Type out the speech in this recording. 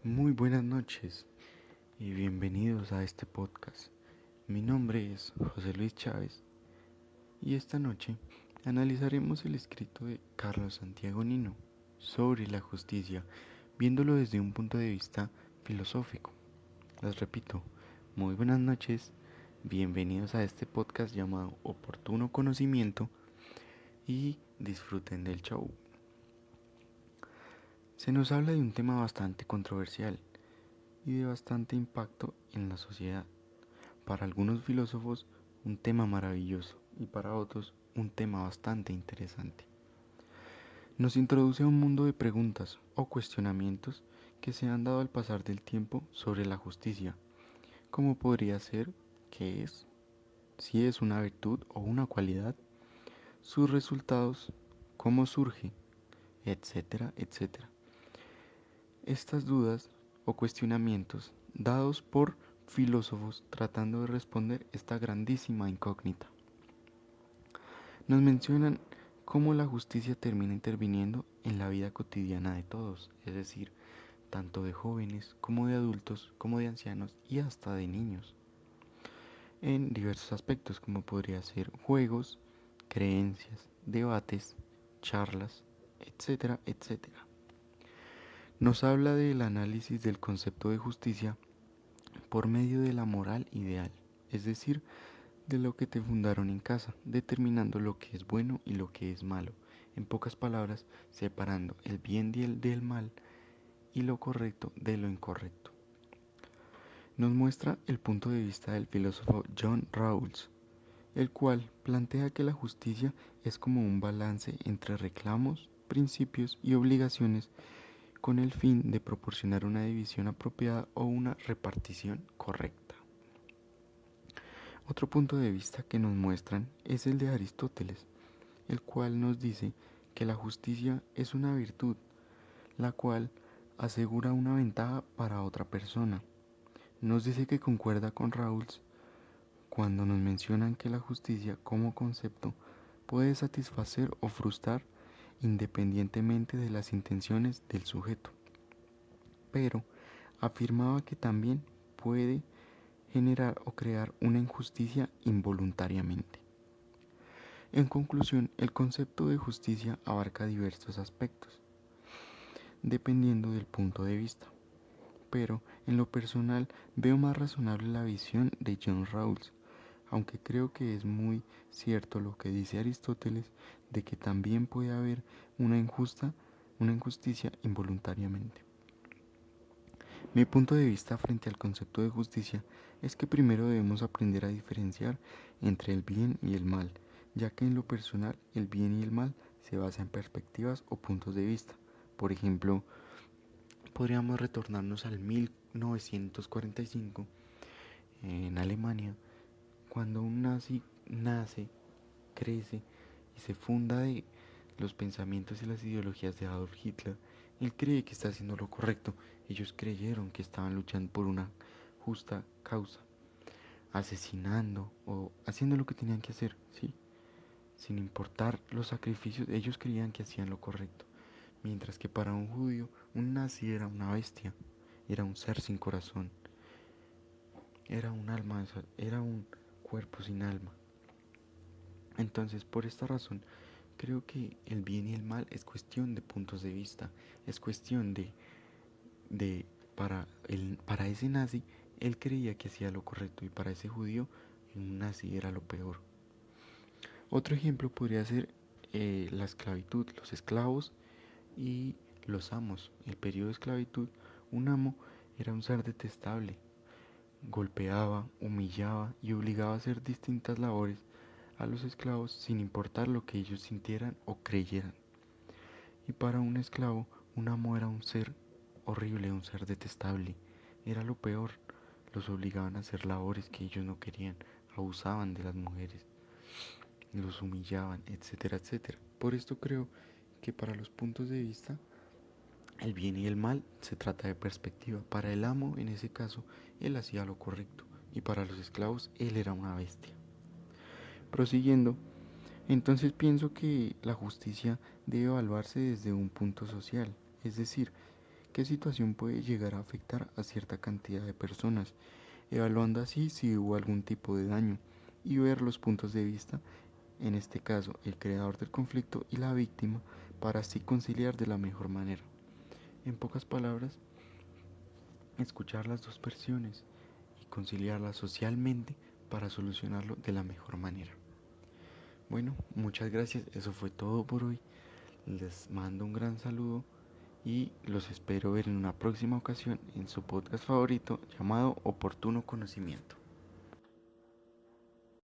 Muy buenas noches y bienvenidos a este podcast. Mi nombre es José Luis Chávez y esta noche analizaremos el escrito de Carlos Santiago Nino sobre la justicia, viéndolo desde un punto de vista filosófico. Les repito, muy buenas noches, bienvenidos a este podcast llamado Oportuno Conocimiento y disfruten del show. Se nos habla de un tema bastante controversial y de bastante impacto en la sociedad. Para algunos filósofos, un tema maravilloso y para otros, un tema bastante interesante. Nos introduce a un mundo de preguntas o cuestionamientos que se han dado al pasar del tiempo sobre la justicia. ¿Cómo podría ser? ¿Qué es? ¿Si es una virtud o una cualidad? ¿Sus resultados? ¿Cómo surge? Etcétera, etcétera. Estas dudas o cuestionamientos dados por filósofos tratando de responder esta grandísima incógnita. Nos mencionan cómo la justicia termina interviniendo en la vida cotidiana de todos, es decir, tanto de jóvenes como de adultos, como de ancianos y hasta de niños, en diversos aspectos como podría ser juegos, creencias, debates, charlas, etcétera, etcétera. Nos habla del análisis del concepto de justicia por medio de la moral ideal, es decir, de lo que te fundaron en casa, determinando lo que es bueno y lo que es malo. En pocas palabras, separando el bien del mal y lo correcto de lo incorrecto. Nos muestra el punto de vista del filósofo John Rawls, el cual plantea que la justicia es como un balance entre reclamos, principios y obligaciones con el fin de proporcionar una división apropiada o una repartición correcta. Otro punto de vista que nos muestran es el de Aristóteles, el cual nos dice que la justicia es una virtud, la cual asegura una ventaja para otra persona. Nos dice que concuerda con Rawls cuando nos mencionan que la justicia como concepto puede satisfacer o frustrar independientemente de las intenciones del sujeto, pero afirmaba que también puede generar o crear una injusticia involuntariamente. En conclusión, el concepto de justicia abarca diversos aspectos, dependiendo del punto de vista, pero en lo personal veo más razonable la visión de John Rawls, aunque creo que es muy cierto lo que dice Aristóteles de que también puede haber una injusticia involuntariamente. Mi punto de vista frente al concepto de justicia es que primero debemos aprender a diferenciar entre el bien y el mal, ya que en lo personal el bien y el mal se basan en perspectivas o puntos de vista. Por ejemplo, podríamos retornarnos al 1945 en Alemania, cuando un nazi nace, crece y se funda de los pensamientos y las ideologías de Adolf Hitler. Él cree que está haciendo lo correcto. Ellos creyeron que estaban luchando por una justa causa, asesinando o haciendo lo que tenían que hacer, ¿sí? Sin importar los sacrificios, ellos creían que hacían lo correcto. Mientras que para un judío, un nazi era una bestia, era un ser sin corazón, era un alma, era un cuerpo sin alma. Entonces, por esta razón, creo que el bien y el mal es cuestión de puntos de vista, es cuestión de para ese nazi, él creía que hacía lo correcto y para ese judío, un nazi era lo peor. Otro ejemplo podría ser la esclavitud, los esclavos y los amos. El periodo de esclavitud, un amo era un ser detestable, golpeaba, humillaba y obligaba a hacer distintas labores a los esclavos sin importar lo que ellos sintieran o creyeran. Y para un esclavo, un amo era un ser horrible, un ser detestable, era lo peor. Los obligaban a hacer labores que ellos no querían, abusaban de las mujeres, los humillaban, etcétera, etcétera. Por esto creo que para los puntos de vista, el bien y el mal se trata de perspectiva. Para el amo, en ese caso, él hacía lo correcto, y para los esclavos, él era una bestia. Prosiguiendo, entonces pienso que la justicia debe evaluarse desde un punto social, es decir, qué situación puede llegar a afectar a cierta cantidad de personas, evaluando así si hubo algún tipo de daño y ver los puntos de vista, en este caso el creador del conflicto y la víctima, para así conciliar de la mejor manera. En pocas palabras, escuchar las dos versiones y conciliarlas socialmente para solucionarlo de la mejor manera. Bueno, muchas gracias, eso fue todo por hoy. Les mando un gran saludo y los espero ver en una próxima ocasión en su podcast favorito llamado Oportuno Conocimiento.